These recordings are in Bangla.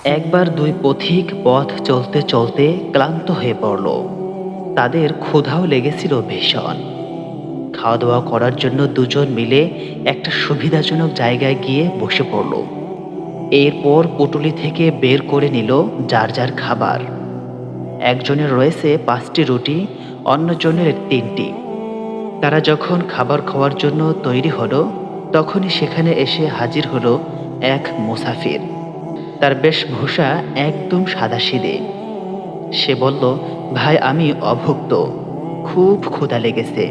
একবার দুই পথিক পথ চলতে চলতে ক্লান্ত হয়ে পড়ল। তাদের ক্ষুধাও লেগেছিল ভীষণ। খাওয়া দাওয়া করার জন্য দুজন মিলে একটা সুবিধাজনক জায়গায় গিয়ে বসে পড়ল। এরপর পুটুলি থেকে বের করে নিল যার যার খাবার। একজনের রয়েছে 5টি রুটি, অন্যজনের 3টি। তারা যখন খাবার খাওয়ার জন্য তৈরি হলো, তখনই সেখানে এসে হাজির হলো এক মুসাফির। তার বেশভূষা একদম সাদাসিধে। সে বলল, ভাই আমি অভুক্ত, খুব ক্ষুধা লেগেছে,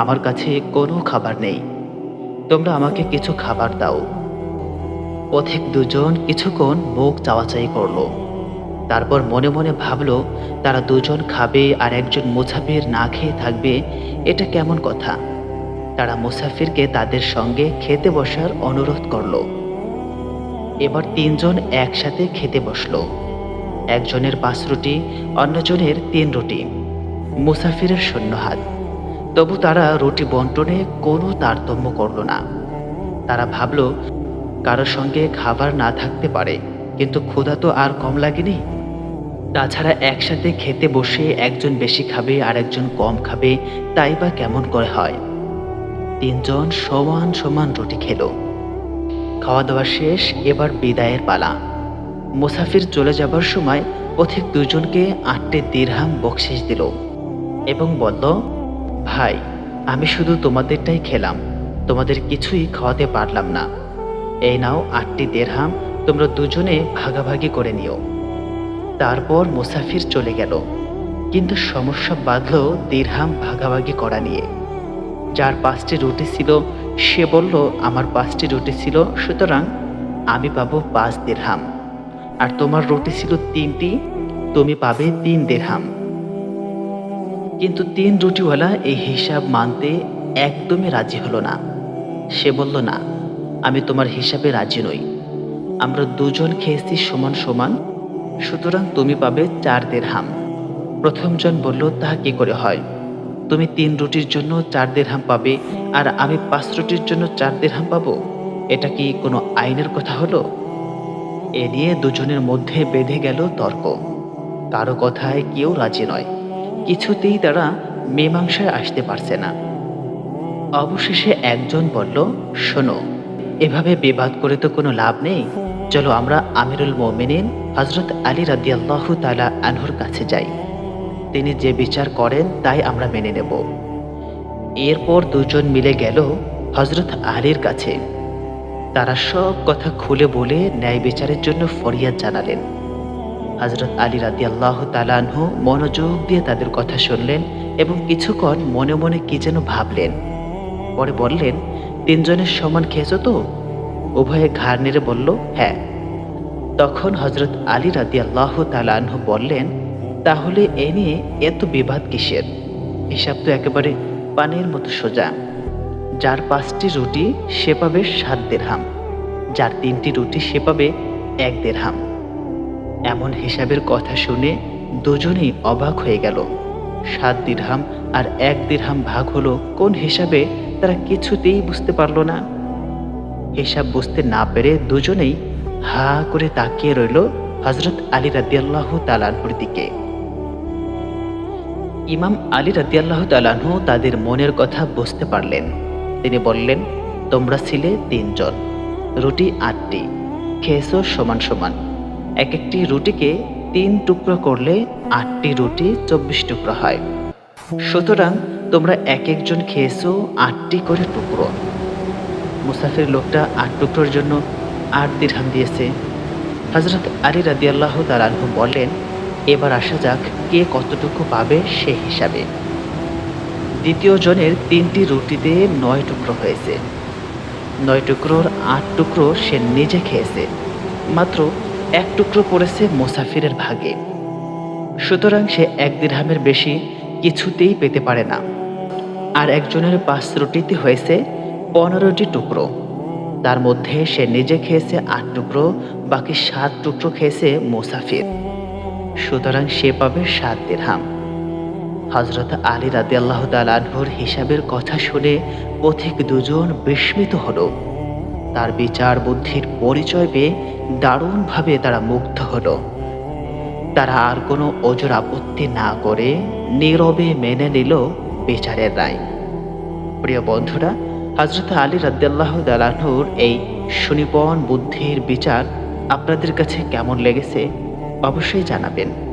আমার কাছে কোনো খাবার নেই, তোমরা আমাকে কিছু খাবার দাও। পথিক দুজন কিছুক্ষণ মুখ চাওয়াচাই করলো। তারপর মনে মনে ভাবলো, তারা দুজন খাবে আর একজন মুসাফির না খেয়ে থাকবে, এটা কেমন কথা। তারা মুসাফিরকে তাদের সঙ্গে খেতে বসার অনুরোধ করলো। এবার তিনজন একসাথে খেতে বসলো। একজনের 5 রুটি, অন্যজনের 3 রুটি। মুসাফিরের শূন্য হাত। তবু তারা রুটি বন্টনে কোনো তারতম্য করল না। তারা ভাবল, কারো সঙ্গে খাবার না থাকতে পারে, কিন্তু ক্ষুধা তো আর কম লাগেনি। তাছাড়া একসাথে খেতে বসে একজন বেশি খাবে আর একজন কম খাবে, তাই বা কেমন করে হয়। তিনজন সমান সমান রুটি খেলো। খাওয়া দাওয়া শেষ, এবার বিদায়ের পালা। মুসাফির চলে যাবার সময় পথিক দুজনকে 8টি দিরহাম বকশিশ দিল এবং বলল, ভাই আমি শুধু তোমাদেরটাই খেলাম, তোমাদের কিছুই খাওয়াতে পারলাম না। এই নাও 8টি দিরহাম, তোমরা দুজনে ভাগাভাগি করে নিও। তারপর মুসাফির চলে গেল। কিন্তু সমস্যা বাঁধল দিরহাম ভাগাভাগি করা নিয়ে। যার 5টি রুটি ছিল সে বলল, আমার 5টি রুটি ছিল, সুতরাং আমি পাবো 5 দিরহাম। আর তোমার রুটি ছিল 3টি, তুমি পাবে 3 দিরহাম। কিন্তু 3 রুটিওয়ালা এই হিসাব মানতে একদমই রাজি হলো না। সে বলল, না, আমি তোমার হিসাবে রাজি নই। আমরা দুজন খেয়েছি সমান সমান, সুতরাং তুমি পাবে 4 দিরহাম। প্রথমজন বলল, তাহা কি করে হয়? তুমি 3 রুটির জন্য 4 দিরহাম পাবে আর আমি 5 রুটির জন্য 4 দিরহাম পাবো? এটা কি কোনো আইনের কথা হলো? এ নিয়ে দুজনের মধ্যে বেঁধে গেল তর্ক। কারো কথায় কেউ রাজি নয়। কিছুতেই তারা মীমাংসায় আসতে পারছে না। অবশেষে একজন বলল, শোনো, এভাবে বিবাদ করে তো কোনো লাভ নেই। চলো আমরা আমিরুল মুমিনিন হযরত আলী রাদিয়াল্লাহু তাআলা আনহুর কাছে যাই। তিনি যে বিচার করেন তাই আমরা মেনে নেব। এরপর দুজন মিলে গেল হযরত আলীর কাছে। তারা সব কথা খুলে বলে ন্যায় বিচারের জন্য ফরিয়াদ জানালেন। হযরত আলী রাদিয়াল্লাহু তাআলা আনহু মনোযোগ দিয়ে তাদের কথা শুনলেন এবং কিছুক্ষণ মনে মনে কি যেন ভাবলেন। পরে বললেন, তিনজনের সমান খেয়েছো তো? উভয়ে ঘাড় নেড়ে বলল, হ্যাঁ। তখন হযরত আলী রাদিয়াল্লাহু তাআলা আনহু বললেন, তাহলে এ নিয়ে এত বিবাদ কিসের? হিসাব তো একেবারে পানির মতো সোজা। যার 5টি রুটি সে পাবে 7 দিরহাম, যার 3টি রুটি সে পাবে 1 দিরহাম। এমন হিসাবের কথা শুনে দুজনেই অবাক হয়ে গেল। 7 দিরহাম আর 1 দিরহাম ভাগ হলো কোন হিসাবে, তারা কিছুতেই বুঝতে পারল না। হিসাব বুঝতে না পেরে দুজনেই হা করে তাকিয়ে রইল হযরত আলী রাদিয়াল্লাহু তাআলা আনহুর দিকে। ইমাম আলী রাদিয়াল্লাহু তাআলা আনহু তাদের মনের কথা বুঝতে পারলেন। তিনি বললেন, তোমরা ছিলে 3 জন, রুটি 8টি, খেয়েছো সমান সমান। এক একটি রুটিকে 3 টুকরো করলে 8টি রুটি 24 টুকরো হয়। সুতরাং তোমরা এক একজন খেয়েছো 8টি করে টুকরো। মুসাফির লোকটা 8 টুকরোর জন্য 8 দিরহাম দিয়েছে। হযরত আলী রাদিয়াল্লাহু তাআলা আনহু বললেন, এবার আসা যাক কে কতটুকু পাবে সে হিসাবে। দ্বিতীয় জনের 3টি রুটিতে 9 টুকরো হয়েছে। 9 টুকরোর 8 টুকরো সে নিজে খেয়েছে, মাত্র 1 টুকরো পড়েছে মুসাফিরের ভাগে। সুতরাং সে 1 দিরহামের বেশি কিছুতেই পেতে পারে না। আর একজনের 5 রুটিতে হয়েছে 15টি টুকরো, তার মধ্যে সে নিজে খেয়েছে 8 টুকরো, বাকি 7 টুকরো খেয়েছে মুসাফির। সুতরাং সে পাবে 7 দিরহাম। হযরত আলী রাদিয়াল্লাহু তাআলা আনহুর হিসাবের কথা শুনে পথিক দুজন বিস্মিত হলো। তার বিচার বুদ্ধির পরিচয় পেয়ে দারুণভাবে তারা মুগ্ধ হলো। তারা আর কোনো ওজোর আপত্তি না করে নীরবে মেনে নিল বিচারের রায়। প্রিয় বন্ধুরা, হযরত আলী রাদিয়াল্লাহু তাআলা আনহুর এই সুনিপুণ বুদ্ধির বিচার আপনাদের কাছে কেমন লেগেছে অবশ্যই জানাবেন।